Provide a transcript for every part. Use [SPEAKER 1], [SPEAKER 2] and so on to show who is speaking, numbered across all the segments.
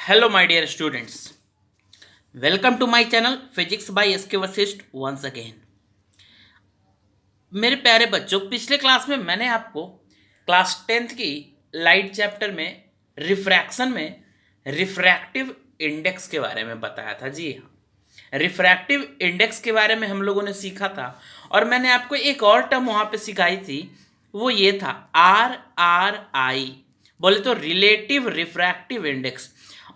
[SPEAKER 1] Hello, my dear students. Welcome to my channel Physics by SK Vasisht once again. मेरे प्यारे बच्चों, पिछले class में मैंने आपको क्लास 10th की लाइट चैप्टर में रिफ्रैक्शन में रिफ्रैक्टिव इंडेक्स के बारे में बताया था। जी हाँ, रिफ्रैक्टिव इंडेक्स के बारे में हम लोगों ने सीखा था और मैंने आपको एक और टर्म वहाँ पे सिखाई थी, वो ये था RRI, बोले तो रिलेटिव रिफ्रैक्टिव इंडेक्स।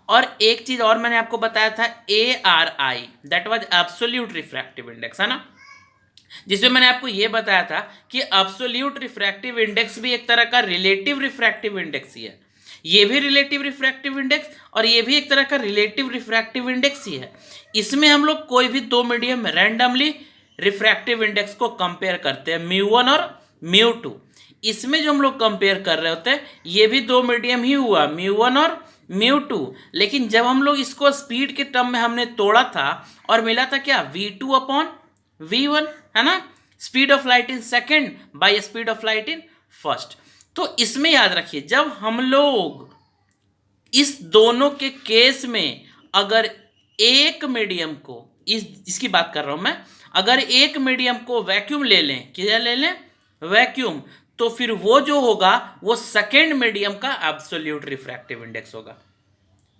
[SPEAKER 1] और एक चीज़ और मैंने आपको बताया था ARI, that was absolute refractive index, है ना, जिसमें मैंने आपको ये बताया था कि एब्सोल्यूट रिफ्रैक्टिव इंडेक्स भी एक तरह का रिलेटिव रिफ्रैक्टिव इंडेक्स ही है। ये भी रिलेटिव रिफ्रैक्टिव इंडेक्स और ये भी एक तरह का रिलेटिव रिफ्रैक्टिव इंडेक्स ही है। इसमें हम लोग कोई भी दो मीडियम रैंडमली रिफ्रैक्टिव इंडेक्स को कंपेयर करते हैं, μ1 और μ2। इसमें जो हम लोग कंपेयर कर रहे होते हैं ये भी दो मीडियम ही हुआ, μ1 और μ2। लेकिन जब हम लोग इसको स्पीड के टर्म में हमने तोड़ा था और मिला था क्या, v2 अपॉन v1, है ना, speed of light in second by speed of light in first. तो इसमें याद रखिए, जब हम लोग इस दोनों के केस में अगर एक मीडियम को, इसकी बात कर रहा हूं मैं, अगर एक मीडियम को वैक्यूम ले लें, क्या ले लें, वैक्यूम, तो फिर वो जो होगा वो सेकेंड मीडियम का एब्सोल्यूट रिफ्रैक्टिव इंडेक्स होगा।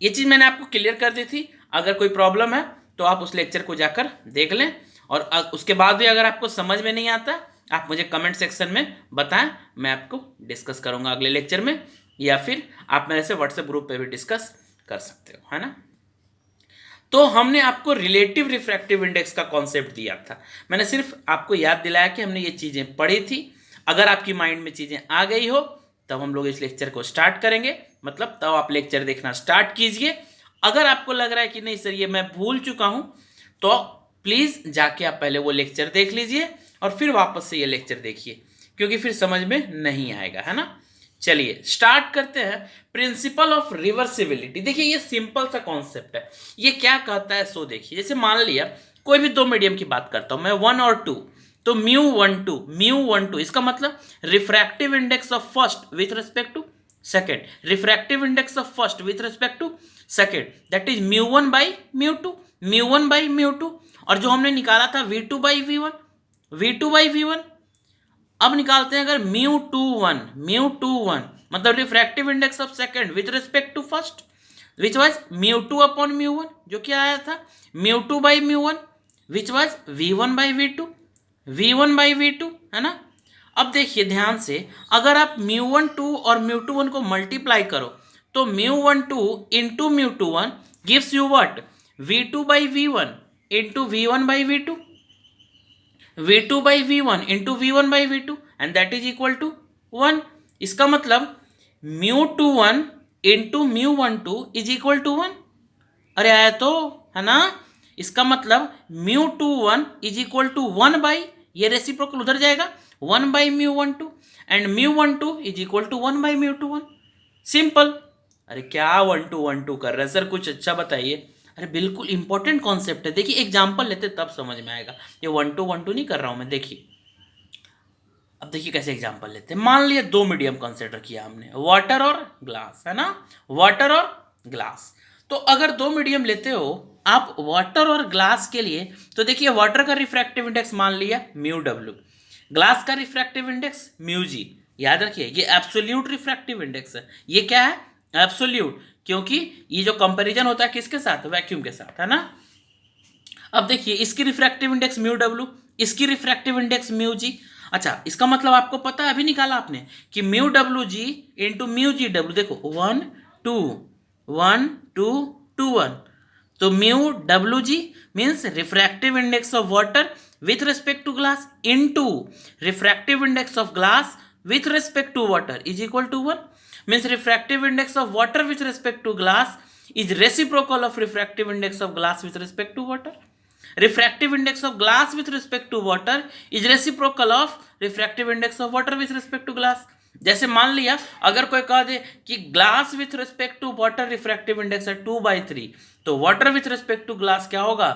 [SPEAKER 1] ये चीज मैंने आपको क्लियर कर दी थी। अगर कोई प्रॉब्लम है तो आप उस लेक्चर को जाकर देख लें, और उसके बाद भी अगर आपको समझ में नहीं आता आप मुझे कमेंट सेक्शन में बताएं, मैं आपको डिस्कस करूंगा अगले लेक्चर में, या फिर आप मेरे से व्हाट्सएप ग्रुप पे भी डिस्कस कर सकते हो, है ना। तो हमने आपको रिलेटिव रिफ्रैक्टिव इंडेक्स का कॉन्सेप्ट दिया था, मैंने सिर्फ आपको याद दिलाया कि हमने ये चीज़ें पढ़ी थी। अगर आपकी माइंड में चीज़ें आ गई हो तब हम लोग इस लेक्चर को स्टार्ट करेंगे, मतलब तब आप लेक्चर देखना स्टार्ट कीजिए। अगर आपको लग रहा है कि नहीं सर ये मैं भूल चुका हूँ, तो प्लीज़ जाके आप पहले वो लेक्चर देख लीजिए और फिर वापस से ये लेक्चर देखिए, क्योंकि फिर समझ में नहीं आएगा, है ना। चलिए स्टार्ट करते हैं। प्रिंसिपल ऑफ रिवर्सिबिलिटी, देखिए ये सिंपल सा कॉन्सेप्ट है। ये क्या कहता है, सो देखिए, जैसे मान लिया कोई भी दो मीडियम की बात करता हूँ मैं, 1 और 2, तो μ12 इसका मतलब refractive index of first with respect to second, refractive index of first with respect to second, that is μ1 by μ2, μ1 by μ2। और जो हमने निकाला था v2 by v1, v2 by v1, अब निकालते हैं अगर μ21 मतलब refractive index of second with respect to first, which was μ2 upon μ1, जो क्या आया था μ2 by μ1, which was v1 by v2, v1 by v2, है ना। अब देखिए ध्यान से, अगर आप μ12 और μ21 को मल्टीप्लाई करो तो μ12 into μ21 gives you what, v2 by v1 into v1 by v2, v2 by v1 into v1 by v2, and that is equal to 1। इसका मतलब μ21 इंटू μ12 इज इक्वल टू 1। अरे आया तो, है ना। इसका मतलब μ21 इज इक्वल टू 1 बाई, ये रेसिप्रोकल उधर जाएगा, 1 by μ12, and μ12 is equal to 1 by μ21। Simple. अरे क्या 1 2 1 2 कर रहे हैं सर, कुछ अच्छा बताइए। अरे बिल्कुल इंपॉर्टेंट कॉन्सेप्ट है, देखिए एग्जाम्पल लेते तब समझ में आएगा। ये 1 2 1 2 नहीं कर रहा हूं मैं, देखिए अब देखिए कैसे एग्जाम्पल लेते हैं। मान लिया दो मीडियम कंसिडर किया हमने, वाटर और ग्लास, है ना, वाटर और ग्लास। तो अगर दो मीडियम लेते हो आप वाटर और ग्लास के लिए, तो देखिए वाटर का रिफ्रैक्टिव इंडेक्स मान लिया μw, ग्लास का रिफ्रैक्टिव इंडेक्स μg। याद रखिए ये एब्सोल्यूट रिफ्रैक्टिव इंडेक्स है। ये क्या है, एब्सोल्यूट, क्योंकि ये जो कंपैरिजन होता है किसके साथ, वैक्यूम के साथ, है ना। अब देखिए इसकी रिफ्रैक्टिव इंडेक्स μw, इसकी रिफ्रैक्टिव इंडेक्स μg। अच्छा, इसका मतलब आपको पता है, अभी निकाला आपने कि μwg इंटू μgw, देखो 1 2 1 2 2 1, तो μwg means refractive index of water with respect to glass into refractive index of glass with respect to water is equal to 1, means refractive index of water with respect to glass is reciprocal of refractive index of glass with respect to water. Refractive index of glass with respect to water is reciprocal of refractive index of water with respect to glass. जैसे मान लिया अगर कोई कह दे कि glass with respect to water refractive index है 2/3, तो water with respect to glass क्या होगा,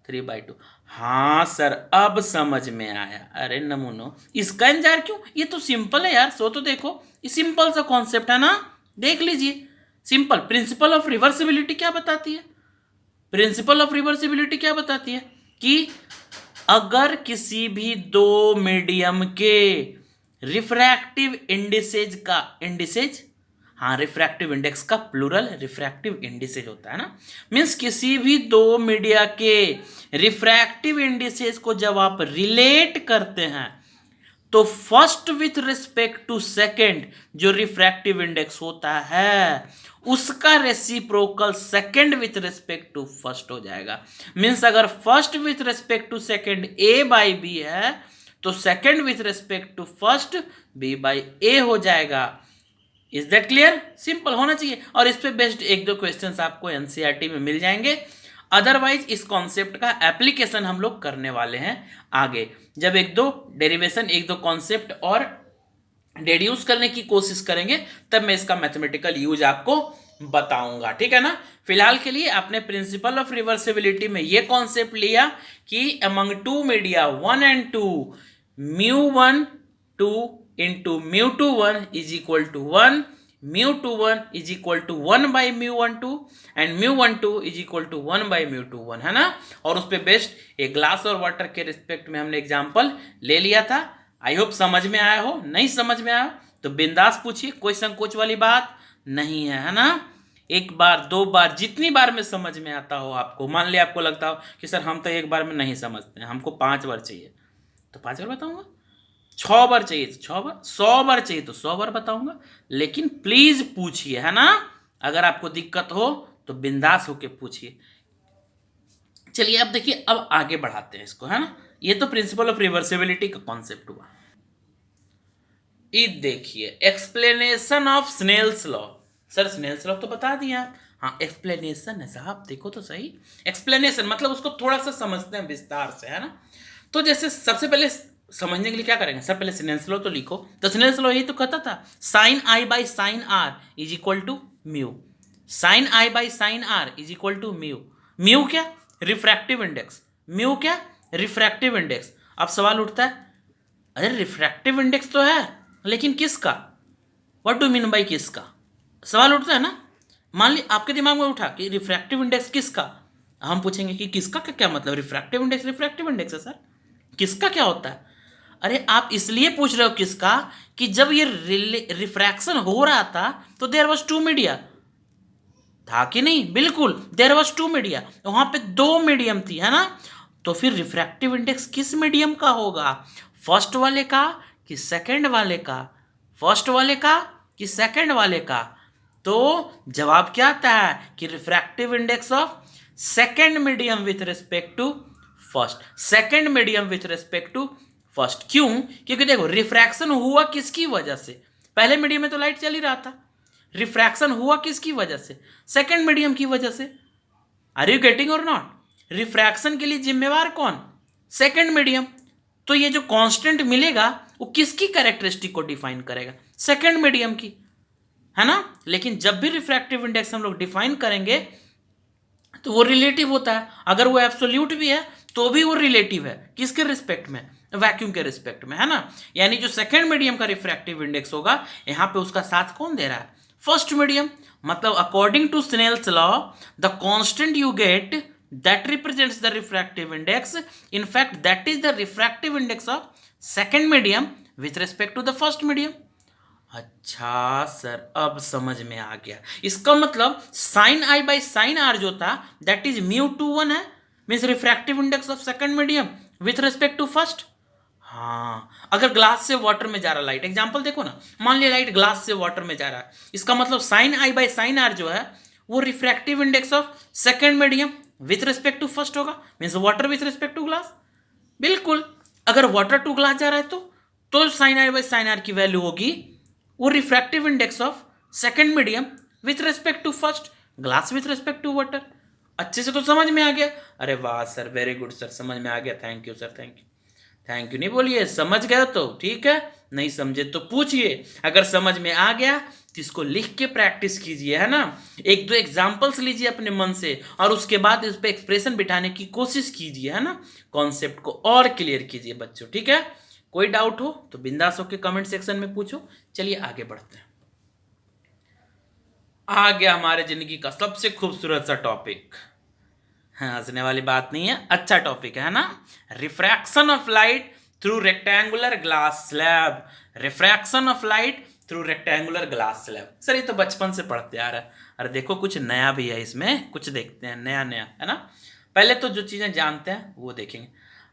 [SPEAKER 1] 3/2। हाँ सर अब समझ में आया। अरे नमूनो, इसका इंतजार क्यों, ये तो सिंपल है यार, सो तो देखो ये सिंपल सा कॉन्सेप्ट है ना, देख लीजिए। सिंपल। प्रिंसिपल ऑफ रिवर्सिबिलिटी क्या बताती है? प्रिंसिपल ऑफ रिवर्सिबिलिटी क्या बताती है कि अगर किसी भी दो मीडियम के रिफ्रैक्टिव इंडिसेज का इंडिसेज, हाँ रिफ्रैक्टिव इंडेक्स का प्लूरल रिफ्रैक्टिव इंडिसेज होता है ना, मीन्स किसी भी दो मीडिया के रिफ्रैक्टिव इंडिसेज को जब आप रिलेट करते हैं तो first with respect to second जो रिफ्रैक्टिव इंडेक्स होता है उसका reciprocal second with respect to first हो जाएगा। मीन्स अगर first with respect to second A by B है तो second with respect to first B by A हो जाएगा। Is that clear? सिंपल होना चाहिए। और इस पे बेस्ड एक दो क्वेश्चंस आपको एनसीईआरटी में मिल जाएंगे। अदरवाइज इस कॉन्सेप्ट का एप्लीकेशन हम लोग करने वाले हैं आगे, जब एक दो डेरिवेशन एक दो कॉन्सेप्ट और डेड्यूस करने की कोशिश करेंगे तब मैं इसका मैथमेटिकल यूज आपको बताऊंगा, ठीक है ना। फिलहाल के लिए आपने प्रिंसिपल ऑफ रिवर्सिबिलिटी में ये कॉन्सेप्ट लिया कि among to media 1 and 2 μ1 2 into μ2 1 is equal to 1, μ2 1 is equal to 1 by μ1 2 and μ1 2 is equal to 1 by μ2 1, है ना। और उस पर बेस्ड एक ग्लास और वाटर के रिस्पेक्ट में हमने एग्जाम्पल ले लिया था। आई होप समझ में आया हो। नहीं समझ में आया तो बिंदास पूछिए, कोई संकोच वाली बात नहीं है ना। एक बार दो बार जितनी बार में समझ में आता हो आपको, मान लिया आपको लगता हो कि सर हम तो एक बार में नहीं समझते हैं, हमको 5 बार चाहिए तो 5 बार बताऊंगा, 6 बार चाहिए तो 6 बार, 100 बार चाहिए तो 100 बार बताऊंगा। लेकिन प्लीज पूछिए, है ना। अगर आपको दिक्कत हो तो बिंदास होके पूछिए। चलिए अब देखिए, अब आगे बढ़ाते हैं इसको, है ना। ये तो प्रिंसिपल ऑफ रिवर्सिबिलिटी का कॉन्सेप्ट हुआ। ये देखिए explanation of Snell's law. Sir Snell's law तो बता दिया, हाँ एक्सप्लेनेशन है साहब, देखो तो सही। एक्सप्लेनेशन मतलब उसको थोड़ा सा समझते हैं विस्तार से, है ना। तो जैसे सबसे पहले समझने के लिए क्या करेंगे, सर पहले स्नेल्स लॉ तो लिखो। तो स्नेल्स लॉ यही तो कहता था sine I by sine R is equal to mu. Sine I by sine R is equal to mu. Mu क्या? Refractive index. म्यू क्या? Refractive index. अब सवाल उठता है, अरे रिफ्रैक्टिव इंडेक्स तो है लेकिन किसका? व्हाट डू मीन बाई किसका? सवाल उठता है ना। मान ली आपके दिमाग में उठा कि रिफ्रैक्टिव इंडेक्स किसका, हम पूछेंगे कि किसका का क्या मतलब? रिफ्रैक्टिव इंडेक्स है सर, किसका क्या होता है? अरे आप इसलिए पूछ रहे हो किसका कि जब ये रिफ्रैक्शन हो रहा था तो देयर वाज टू मीडिया, था कि नहीं? बिल्कुल, देयर वाज टू मीडिया, वहां पे दो मीडियम थी, है ना। तो फिर रिफ्रैक्टिव इंडेक्स किस मीडियम का होगा? फर्स्ट वाले का कि सेकंड वाले का? फर्स्ट वाले का कि सेकंड वाले का? तो जवाब क्या आता है कि refractive index of second medium with respect to first. Second medium with respect to first. क्यों? क्योंकि देखो रिफ्रैक्शन हुआ किसकी वजह से? पहले मीडियम में तो लाइट चल ही रहा था। रिफ्रैक्शन हुआ किसकी वजह से? सेकंड मीडियम की वजह से। आर यू गेटिंग और नॉट? रिफ्रैक्शन के लिए जिम्मेवार कौन? Second medium. तो ये जो कांस्टेंट मिलेगा वो किसकी कैरेक्टरिस्टिक को डिफाइन करेगा? सेकंड मीडियम की, है ना। लेकिन जब भी रिफ्रैक्टिव इंडेक्स हम लोग डिफाइन करेंगे तो वो रिलेटिव होता है। अगर वो एब्सोल्यूट भी है तो भी वो रिलेटिव है। किसके रिस्पेक्ट में? वैक्यूम के रिस्पेक्ट में, है ना। यानी जो सेकंड मीडियम का रिफ्रैक्टिव इंडेक्स होगा यहां पे उसका साथ कौन दे रहा है? First medium. मतलब according to Snell's law the constant you get that represents the refractive index, in fact that is the refractive index of second medium with respect to the first medium। अच्छा sir अब समझ में आ गया। इसका मतलब sine I by sine R जो था that is mu two one है, means refractive index of second medium with respect to first. हाँ, अगर ग्लास से वाटर में जा रहा लाइट, एग्जांपल देखो ना, मान लिया लाइट ग्लास से वाटर में जा रहा है, इसका मतलब sine I by sine R जो है वो refractive index of second medium with respect to first होगा, means water with respect to glass. बिल्कुल, अगर वाटर टू ग्लास जा रहा है तो sine I by sine R की वैल्यू होगी वो refractive index of second medium with respect to first, glass with respect to water. अच्छे से तो समझ में आ गया? अरे वाह सर, वेरी गुड सर, समझ में आ गया, thank you sir, thank you. Thank you नहीं बोलिए, समझ गए तो ठीक है, नहीं समझे तो पूछिए। अगर समझ में आ गया तो इसको लिख के प्रैक्टिस कीजिए, है ना। एक दो एग्जाम्पल्स लीजिए अपने मन से और उसके बाद इस पे एक्सप्रेशन बिठाने की कोशिश कीजिए, है ना। कॉन्सेप्ट को और क्लियर कीजिए बच्चों, ठीक है। कोई डाउट हो तो बिंदास होकर कमेंट सेक्शन में पूछो। चलिए आगे बढ़ते हैं। आ गया हमारे जिंदगी का सबसे खूबसूरत सा टॉपिक। हाँ, हंसने वाली बात नहीं है, अच्छा टॉपिक है ना। Refraction of light through rectangular glass slab. Refraction of light through rectangular glass slab. Sir ये तो बचपन से पढ़ते आ रहा है। अरे देखो कुछ नया भी है इसमें, कुछ देखते हैं नया नया, है ना। पहले तो जो चीज़ें जानते हैं वो देखेंगे।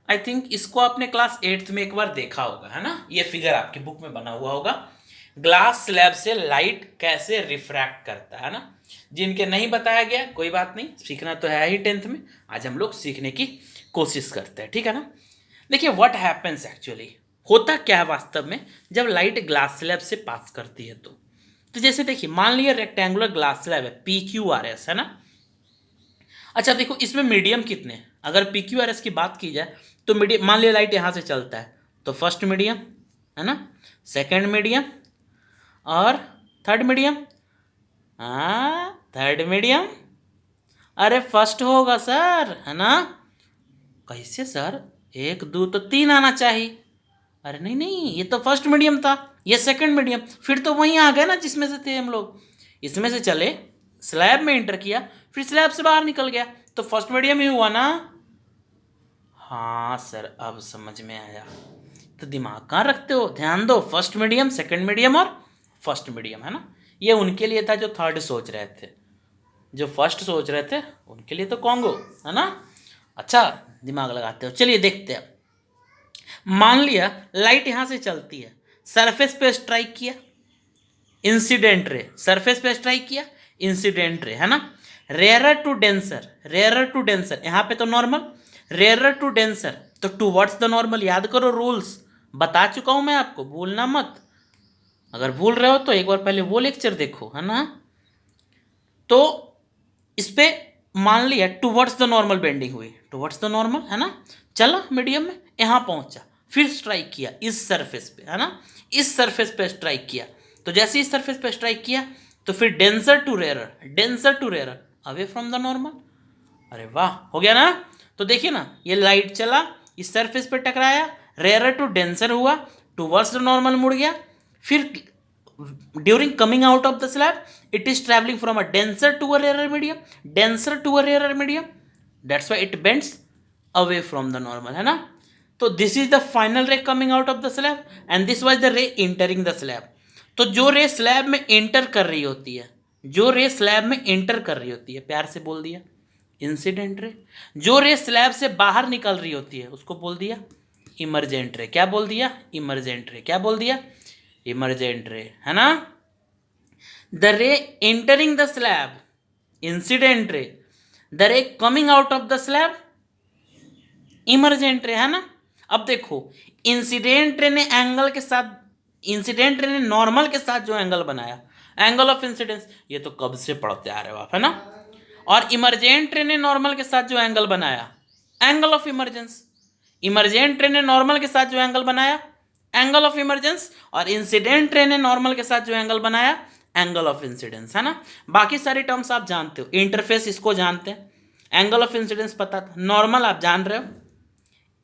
[SPEAKER 1] आई थिंक इसको आपने क्लास 8th में एक बार देखा होगा, है ना। ये फिगर आपकी बुक में बना हुआ होगा। ग्लास स्लैब से लाइट कैसे रिफ्रैक्ट करता है ना। जिनके नहीं बताया गया कोई बात नहीं, सीखना तो है ही 10th में। आज हम लोग सीखने की कोशिश करते हैं, ठीक है ना। देखिए व्हाट हैपेंस एक्चुअली, होता क्या है वास्तव में जब लाइट ग्लास स्लैब से पास करती है तो जैसे देखिए मान लिया रेक्टेंगुलर ग्लास स्लैब है, पी क्यू आर एस, है ना। अच्छा देखो इसमें मीडियम कितने हैं, अगर पी क्यू आर एस की बात की जाए तो मीडियम, मान लिया लाइट यहाँ से चलता है तो फर्स्ट मीडियम, है ना, सेकेंड मीडियम और थर्ड मीडियम। हाँ थर्ड मीडियम, अरे फर्स्ट होगा सर, है ना। कैसे सर, एक दो तो तीन आना चाहिए। अरे नहीं नहीं, ये तो फर्स्ट मीडियम था, ये सेकंड मीडियम, फिर तो वहीं आ गए ना जिसमें से थे हम लोग। इसमें से चले, स्लैब में एंटर किया, फिर स्लैब से बाहर निकल गया, तो फर्स्ट मीडियम ही हुआ ना। हाँ सर अब समझ में आया। तो दिमाग कहाँ रखते हो, ध्यान दो, फर्स्ट मीडियम, सेकंड मीडियम और फर्स्ट मीडियम, है ना। ये उनके लिए था जो थर्ड सोच रहे थे, जो फर्स्ट सोच रहे थे उनके लिए तो कॉन्गो, है ना। अच्छा दिमाग लगाते हो, चलिए देखते हैं। मान लिया लाइट यहां से चलती है, सरफेस पे स्ट्राइक किया, इंसिडेंट रे, सरफेस पे स्ट्राइक किया, इंसिडेंट रे, है ना। Rarer to denser, rarer to denser, यहां पे तो नॉर्मल, रेयरर टू डेंसर तो टूवर्ड्स द नॉर्मल। याद करो रूल्स, बता चुका हूं मैं आपको, भूलना मत। अगर भूल रहे हो तो एक बार पहले वो लेक्चर देखो, है ना। तो इस पे मान लिया टुवर्ड्स द नॉर्मल बेंडिंग हुई, टुवर्ड्स द नॉर्मल, है ना। चला मीडियम में, यहां पहुंचा, फिर स्ट्राइक किया इस सरफेस पे, है ना, इस सरफेस पे स्ट्राइक किया। तो जैसे इस सरफेस पे स्ट्राइक किया तो फिर denser to rarer, denser to rarer, away from the normal. अरे वाह, हो गया ना। तो देखिए ना, ये लाइट चला, इस सरफेस पे टकराया, रेयरर टू डेंसर हुआ, टुवर्ड्स द नॉर्मल मुड़ गया, फिर during coming out of the slab it is traveling from a denser to a rarer medium, denser to a rarer medium, that's why it bends away from the normal, है ना। तो this is the final ray coming out of the slab and this was the ray entering the slab। तो जो रे slab में enter कर रही होती है, जो रे स्लैब में एंटर कर रही होती है, प्यार से बोल दिया इंसिडेंट रे। जो रे स्लैब से बाहर निकल रही होती है उसको बोल दिया इमरजेंट रे। क्या बोल दिया, इमरजेंट रे। क्या बोल दिया, इमरजेंट रे, है ना। द रे entering the slab, incident ray. The ray coming out of the slab, emergent ray, है ना। अब देखो इंसिडेंट रे ने एंगल के साथ, इंसिडेंट रे ने नॉर्मल के साथ जो एंगल बनाया, एंगल ऑफ इंसिडेंस, ये तो कब से पढ़ते आ रहे हो आप, है ना। और इमरजेंट रे ने नॉर्मल के साथ जो एंगल बनाया, angle of emergence. Emergent ray ने नॉर्मल के साथ जो एंगल बनाया, एंगल ऑफ इमरजेंस। और इंसिडेंट रे ने नॉर्मल के साथ जो एंगल बनाया, एंगल ऑफ इंसिडेंस, है ना। बाकी सारी टर्म्स आप जानते हो, इंटरफेस इसको जानते हैं, एंगल ऑफ इंसिडेंस पता था, नॉर्मल आप जान रहे हो,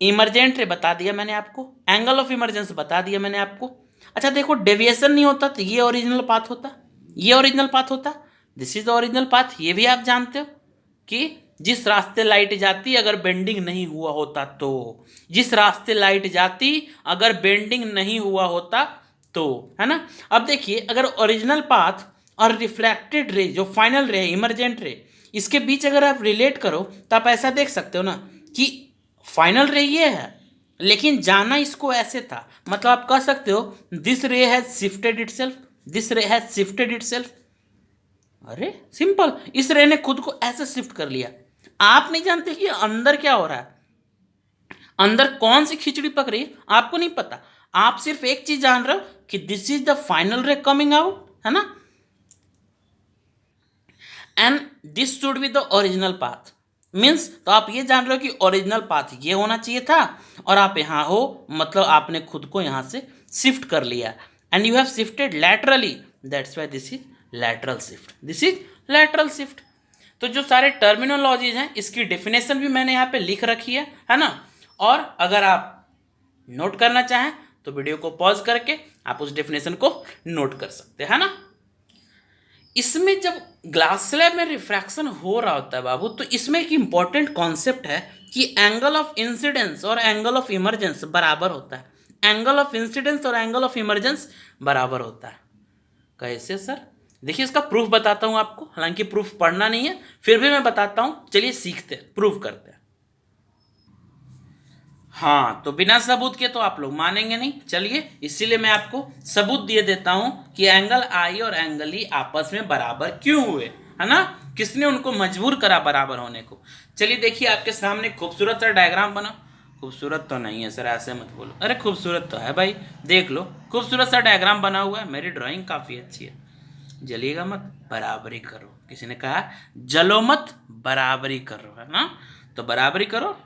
[SPEAKER 1] इमरजेंट रे बता दिया मैंने आपको, एंगल ऑफ इमरजेंस बता दिया मैंने आपको। अच्छा देखो डेविएशन नहीं होता तो ये ओरिजिनल पाथ होता, ये ओरिजिनल पाथ होता, this is the original path. ये भी आप जानते हो कि जिस रास्ते लाइट जाती अगर बेंडिंग नहीं हुआ होता तो, जिस रास्ते लाइट जाती अगर बेंडिंग नहीं हुआ होता तो, है ना। अब देखिए अगर ओरिजिनल पाथ और रिफ्लेक्टेड रे जो फाइनल रे इमरजेंट रे, इसके बीच अगर आप रिलेट करो तो आप ऐसा देख सकते हो ना कि फाइनल रे ये है लेकिन जाना इसको ऐसे था। मतलब आप कह सकते हो दिस रे हैज शिफ्टेड इटसेल्फ, दिस रे हैज शिफ्टेड इटसेल्फ। अरे सिंपल, इस रे ने खुद को ऐसे शिफ्ट कर लिया। आप नहीं जानते कि अंदर क्या हो रहा है, अंदर कौन सी खिचड़ी पक रही है, आपको नहीं पता। आप सिर्फ एक चीज जान रहे हो कि this is the final ray coming out, है ना, and this should be the original path. Means तो आप ये जान रहे हो कि ओरिजिनल पाथ ये होना चाहिए था और आप यहाँ हो, मतलब आपने खुद को यहाँ से शिफ्ट कर लिया, and you have shifted laterally, that's why this is lateral shift, this is lateral shift. तो जो सारे टर्मिनोलॉजीज हैं इसकी डेफिनेशन भी मैंने यहाँ पे लिख रखी है ना। और अगर आप नोट करना चाहें तो वीडियो को पॉज करके आप उस डेफिनेशन को नोट कर सकते हैं, है ना। इसमें जब ग्लास स्लैब में रिफ्रैक्शन हो रहा होता है बाबू, तो इसमें एक इंपॉर्टेंट कॉन्सेप्ट है कि एंगल ऑफ इंसिडेंस और एंगल ऑफ इमरजेंस बराबर होता है। एंगल ऑफ इंसिडेंस और एंगल ऑफ इमरजेंस बराबर होता है। कैसे सर? देखिए इसका प्रूफ बताता हूं आपको, हालांकि प्रूफ पढ़ना नहीं है, फिर भी मैं बताता हूं। चलिए सीखते हैं, प्रूफ करते हैं। हाँ, तो बिना सबूत के तो आप लोग मानेंगे नहीं। चलिए इसीलिए मैं आपको सबूत दिए देता हूं कि एंगल आई और एंगल ई आपस में बराबर क्यों हुए, है ना? किसने उनको मजबूर करा बराबर होने को? चलिए देखिए आपके सामने खूबसूरत सा डायग्राम बना। खूबसूरत तो नहीं है सर, ऐसे मत बोलो। अरे खूबसूरत तो है भाई, देख लो खूबसूरत सा डायग्राम बना हुआ है। मेरी ड्राइंग काफ़ी अच्छी है। जलिएगा मत, बराबरी करो। किसी ने कहा जलो मत, बराबरी करो, है ना? तो बराबरी करो।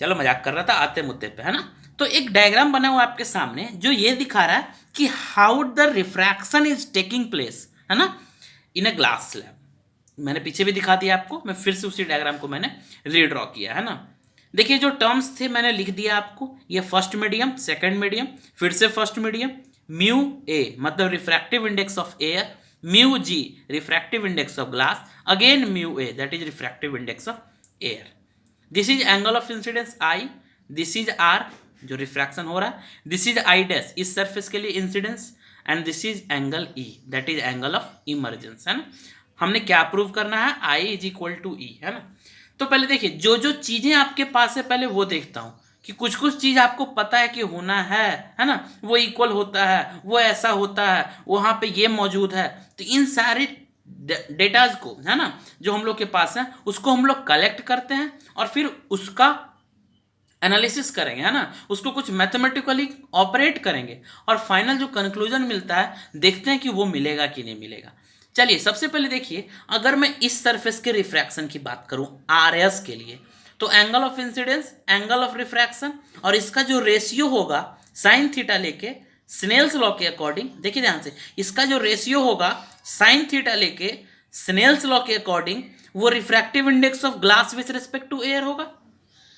[SPEAKER 1] चलो मजाक कर रहा था, आते मुद्दे पे, है ना? तो एक डायग्राम बना हुआ आपके सामने जो ये दिखा रहा है कि how the refraction is taking place, है ना, इन अ ग्लास स्लैब। मैंने पीछे भी दिखा दिया आपको, मैं फिर से उसी डायग्राम को मैंने रीड्रॉ किया, है ना? देखिए जो टर्म्स थे मैंने लिख दिया आपको। ये फर्स्ट मीडियम, सेकंड मीडियम, फिर से फर्स्ट मीडियम। म्यू ए मतलब refractive index of air, mu G refractive index of glass, again mu A that is refractive index of air. This is angle of incidence I, this is R जो रिफ्रैक्शन हो रहा है, this is I dash इस surface के लिए incidence, and this is angle E that is angle of emergence, है ना? हमने क्या प्रूव करना है? I is equal to E, है ना? तो पहले देखिए जो जो चीजें आपके पास है पहले वो देखता हूं कि कुछ कुछ चीज आपको पता है कि होना है ना? वो इक्वल होता है, वो ऐसा होता है, वहां पे ये मौजूद है। तो इन सारे डेटाज को, है ना, जो हम लोग के पास है उसको हम लोग कलेक्ट करते हैं और फिर उसका एनालिसिस करेंगे, है ना? उसको कुछ मैथमेटिकली ऑपरेट करेंगे और फाइनल जो कंक्लूजन मिलता है देखते हैं कि वो मिलेगा कि नहीं मिलेगा। चलिए सबसे पहले देखिए, अगर मैं इस सरफेस के रिफ्रैक्शन की बात करूं आर एस के लिए, तो angle of incidence, angle of refraction और इसका जो रेशियो होगा साइन थीटा लेके स्नेल्स लॉ के अकॉर्डिंग, देखिए ध्यान से, इसका जो रेशियो होगा साइन थीटा लेके स्नेल्स लॉ के अकॉर्डिंग, वो refractive index of glass with respect to air होगा।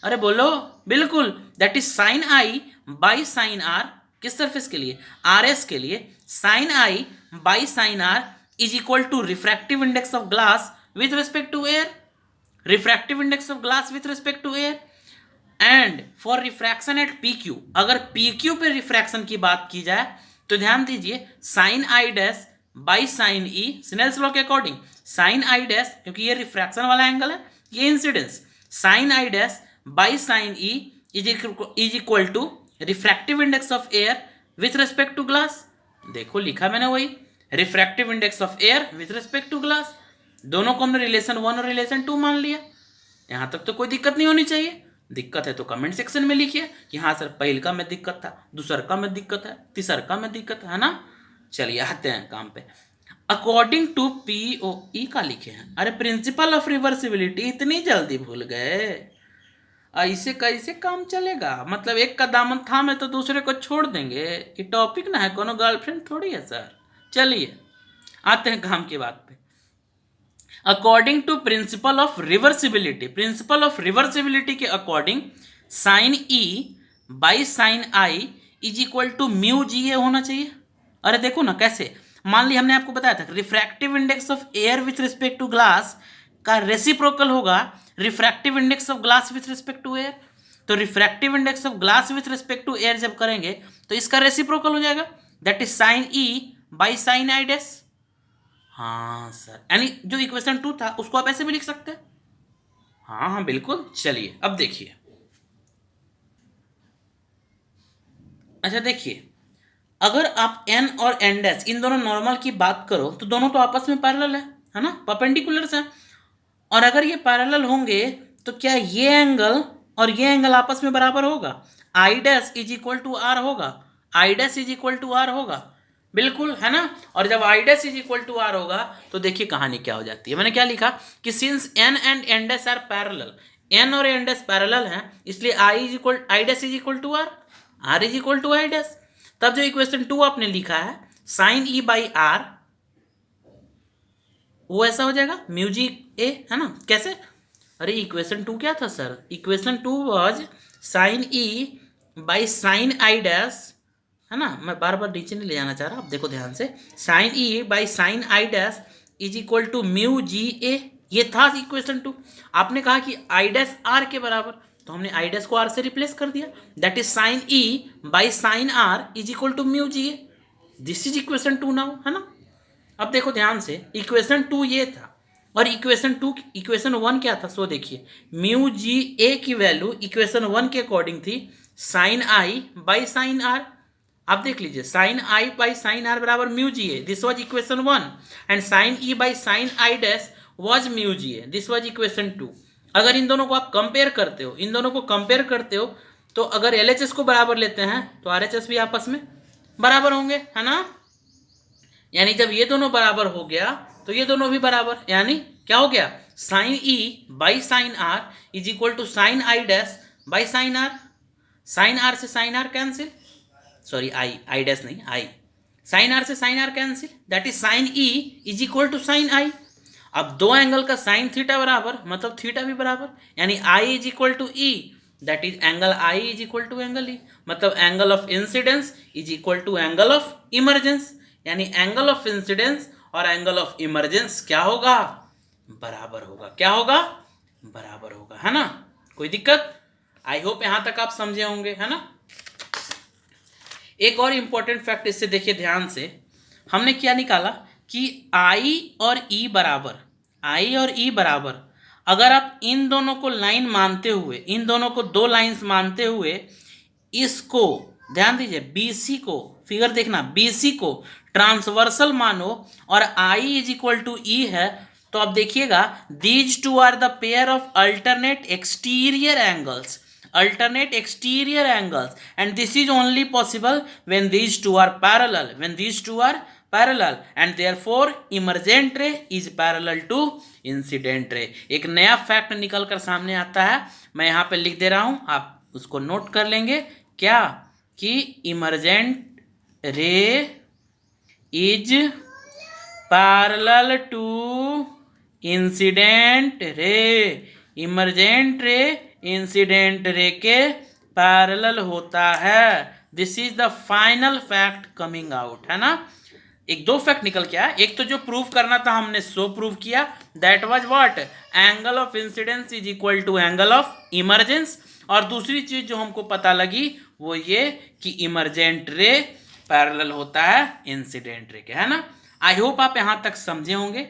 [SPEAKER 1] अरे बोलो, बिल्कुल, that is sine I by sine R. किस सरफेस के लिए? आर एस के लिए। Sine I by sine R is equal to refractive index of glass with respect to air, refractive index of glass with respect to air. And for refraction at P Q, अगर P Q पे refraction की बात की जाए तो ध्यान दीजिए, sine I dash by sine E, Snell's law के अकॉर्डिंग साइन आई डैश, क्योंकि ये रिफ्रैक्शन वाला एंगल है, ये incidence, sine I dash by sine E is equal to refractive index of air with respect to glass. देखो लिखा मैंने वही, refractive index of air with respect to glass. दोनों को हमने रिलेशन 1 और रिलेशन 2 मान लिया। यहां तक तो कोई दिक्कत नहीं होनी चाहिए। दिक्कत है तो कमेंट सेक्शन में लिखिए कि हाँ सर पहल का में दिक्कत था, दूसर का में दिक्कत है, तीसर का में दिक्कत है ना? चलिए आते हैं काम पे। अकॉर्डिंग टू पी ओ ई का लिखे हैं। अरे प्रिंसिपल ऑफ रिवर्सिबिलिटी इतनी जल्दी भूल गए? ऐसे कैसे काम चलेगा? मतलब एक का दामन थामे तो दूसरे को छोड़ देंगे? ये टॉपिक ना है, कोनो गर्लफ्रेंड थोड़ी है सर। चलिए आते हैं काम की बात पे। According to principle of reversibility, principle of reversibility के according sine E by sine I is equal to mu G A होना चाहिए। अरे देखो ना कैसे, मान ली हमने आपको बताया था refractive index of air with respect to glass का रेसिप्रोकल होगा refractive index of glass with respect to air. तो refractive index of glass with respect to air जब करेंगे तो इसका रेसिप्रोकल हो जाएगा, that is sine E by sine I dash. हाँ सर, यानी जो इक्वेशन 2 था उसको आप ऐसे भी लिख सकते हैं। हाँ हाँ बिल्कुल। चलिए अब देखिए, अच्छा देखिए, अगर आप एन और एन डैश इन दोनों नॉर्मल की बात करो तो दोनों तो आपस में पैरेलल है ना, परपेंडिकुलर्स हैं। और अगर ये पैरेलल होंगे तो क्या ये एंगल और ये एंगल आपस में बराबर होगा? I dash is equal to R होगा, I dash is equal to R होगा, बिल्कुल, है ना? और जब I dash is equal to R होगा तो देखिए कहानी क्या हो जाती है। मैंने क्या लिखा कि since N and N dash are parallel, N और एन डैश पैरेलल हैं, इसलिए I dash is equal to R, R is equal to I dash. तब जो इक्वेशन 2 आपने लिखा है साइन ई बाई आर, वो ऐसा हो जाएगा म्यू जी ए, है ना? कैसे? अरे इक्वेशन 2 क्या था सर? Equation 2 was sine E by sine I dash, है ना, मैं बार बार नीचे नहीं ले जाना चाह रहा, आप देखो ध्यान से, sine E by sine I dash is equal to mu G A, ये था इक्वेशन 2। आपने कहा कि आई डैश आर के बराबर, तो हमने आई डैश को आर से रिप्लेस कर दिया, that is sine E by sine R is equal to mu G A, this is equation 2 now, है ना। अब देखो ध्यान से, इक्वेशन 2 ये था और इक्वेशन 1 क्या था, सो देखिए, म्यू जी ए की वैल्यू इक्वेशन 1 के अकॉर्डिंग थी sine I by sine R. आप देख लीजिए, sine I by sine R बराबर mu G A, this was equation 1, and sine E by sine I dash was mu G A, this was equation 2। अगर इन दोनों को आप compare करते हो, तो अगर एलएचएस को बराबर लेते हैं तो आरएचएस भी आपस में बराबर होंगे, है ना। यानी जब ये दोनों बराबर हो गया तो ये दोनों भी बराबर, यानी क्या हो गया, sine E by sine R is equal to sine I dash by sine R, sine R से sine R cancel, sorry I dash नहीं, आई, साइन आर से sine R cancel, that is sine E is equal to sine I. अब दो angle का sine theta बराबर मतलब theta भी बराबर, यानी I is equal to E, that is angle I is equal to angle E, मतलब angle of incidence is equal to angle of emergence, यानी एंगल ऑफ इंसिडेंस और एंगल ऑफ इमरजेंस क्या होगा, बराबर होगा, क्या होगा, बराबर होगा, है ना। कोई दिक्कत, आई होप यहां तक आप समझे होंगे, है ना। एक और इंपॉर्टेंट फैक्ट इससे देखिए ध्यान से, हमने क्या निकाला कि आई और ई बराबर, अगर आप इन दोनों को लाइन मानते हुए, इन दोनों को दो लाइंस मानते हुए, इसको ध्यान दीजिए, बीसी को, फिगर देखना, बीसी को ट्रांसवर्सल मानो और I is equal to E है, तो अब देखिएगा, these two are the pair of alternate exterior angles, and this is only possible when these two are parallel, and therefore emergent ray is parallel to incident ray। एक नया fact निकल कर सामने आता है, मैं यहाँ पे लिख दे रहा हूँ, आप उसको नोट कर लेंगे, क्या, कि emergent ray is parallel to incident ray, emergent ray incident ray के पैरेलल होता है, this is the final fact coming out, है ना। एक दो फैक्ट निकल के आया, एक तो जो प्रूव करना था हमने सो प्रूव किया, that was what, angle of incidence is equal to angle of emergence, और दूसरी चीज जो हमको पता लगी वो ये कि इमरजेंट रे पैरेलल होता है इंसिडेंट रे के, है ना। आई होप आप यहां तक समझे होंगे।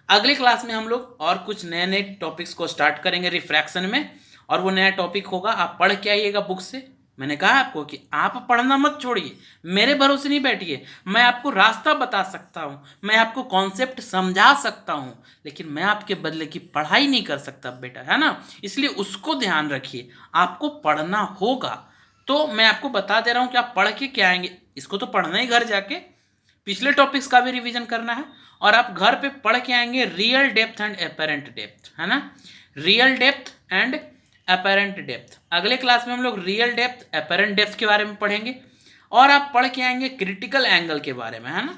[SPEAKER 1] अगले क्लास में हम लोग और कुछ नए नए टॉपिक्स को स्टार्ट करेंगे रिफ्रैक्शन में, और वो नया टॉपिक होगा, आप पढ़ के आइएगा बुक से। मैंने कहा आपको कि आप पढ़ना मत छोड़िए, मेरे भरोसे नहीं बैठिए, मैं आपको रास्ता बता सकता हूँ, मैं आपको कॉन्सेप्ट समझा सकता हूँ, लेकिन मैं आपके बदले की पढ़ाई नहीं कर सकता बेटा, है ना। इसलिए उसको ध्यान रखिए, आपको पढ़ना होगा, तो मैं आपको बता दे रहा हूँ कि आप पढ़ के क्या आएंगे, इसको तो पढ़ना ही घर जाके, पिछले टॉपिक्स का भी रिवीजन करना है, और आप घर पे पढ़ के आएंगे real depth and apparent depth, है ना, real depth and apparent depth. अगले क्लास में हम लोग रियल डेप्थ अपेरेंट डेप्थ के बारे में पढ़ेंगे, और आप पढ़ के आएंगे क्रिटिकल एंगल के बारे में, है ना,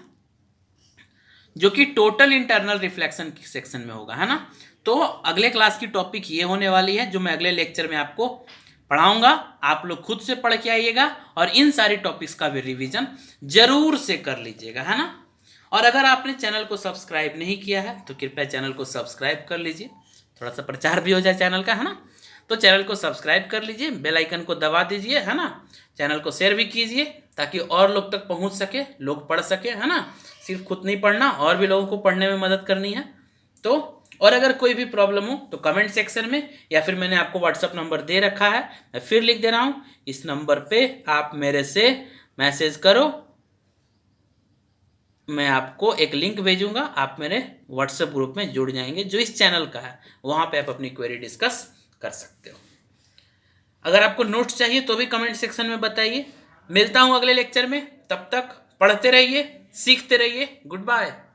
[SPEAKER 1] जो कि टोटल इंटरनल रिफ्लेक्शन की सेक्शन में होगा, है ना। तो अगले क्लास की टॉपिक ये होने वाली है जो मैं अगले लेक्चर में आपको पढ़ाऊंगा, आप लोग खुद से पढ़ के आइएगा और इन सारी टॉपिक्स का भी रिवीजन जरूर से कर लीजिएगा, है ना। और अगर आपने चैनल को सब्सक्राइब नहीं किया है तो कृपया चैनल को सब्सक्राइब कर लीजिए, थोड़ा सा प्रचार भी हो जाए चैनल का, है ना। तो चैनल को सब्सक्राइब कर लीजिए, बेल आइकन को दबा दीजिए, है ना। चैनल को शेयर भी कीजिए ताकि और लोग तक पहुंच सके, लोग पढ़ सके, है ना। सिर्फ खुद नहीं पढ़ना, और भी लोगों को पढ़ने में मदद करनी है। तो और अगर कोई भी प्रॉब्लम हो तो कमेंट सेक्शन में, या फिर मैंने आपको व्हाट्सअप नंबर दे रखा है, मैं फिर लिख दे रहा हूँ, इस नंबर पे आप मेरे से मैसेज करो, मैं आपको एक लिंक भेजूंगा, आप मेरे व्हाट्सएप ग्रुप में जुड़ जाएंगे जो इस चैनल का है, वहाँ पे आप अपनी क्वेरी डिस्कस कर सकते हो। अगर आपको नोट्स चाहिए तो भी कमेंट सेक्शन में बताइए। मिलता हूँ अगले लेक्चर में, तब तक पढ़ते रहिए, सीखते रहिए। Good bye.